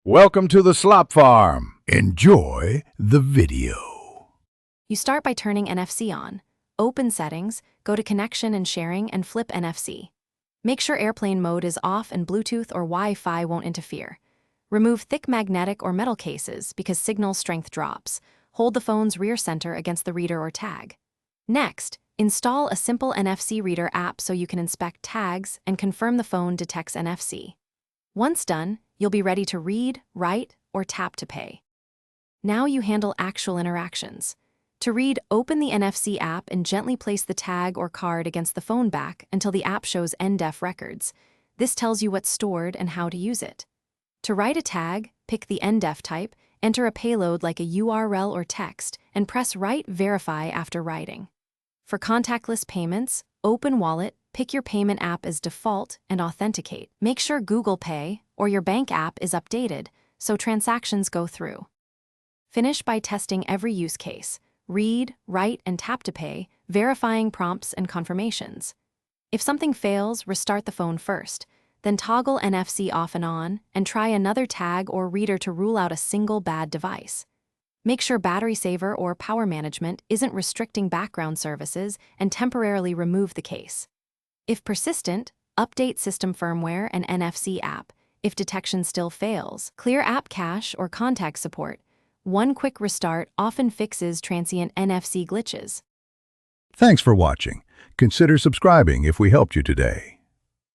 Welcome to the Slop Farm. Enjoy the video. You start by turning NFC on. Open Settings, go to Connection and Sharing, and flip NFC. Make sure airplane mode is off and Bluetooth or Wi-Fi won't interfere. Remove thick magnetic or metal cases because signal strength drops. Hold the phone's rear center against the reader or tag. Next, install a simple NFC reader app so you can inspect tags and confirm the phone detects NFC. Once done, you'll be ready to read, write, or tap to pay. Now you handle actual interactions. To read, open the NFC app and gently place the tag or card against the phone back until the app shows NDEF records. This tells you what's stored and how to use it. To write a tag, pick the NDEF type, enter a payload like a URL or text, and press Write Verify after writing. For contactless payments, open Wallet, pick your payment app as default, and authenticate. Make sure Google Pay or your bank app is updated so transactions go through. Finish by testing every use case. Read, write, and tap to pay, verifying prompts and confirmations. If something fails, restart the phone first, then toggle NFC off and on, and try another tag or reader to rule out a single bad device. Make sure battery saver or power management isn't restricting background services and temporarily remove the case. If persistent, update system firmware and NFC app. If detection still fails, clear app cache or contact support. One quick restart often fixes transient NFC glitches. Thanks for watching. Consider subscribing if we helped you today.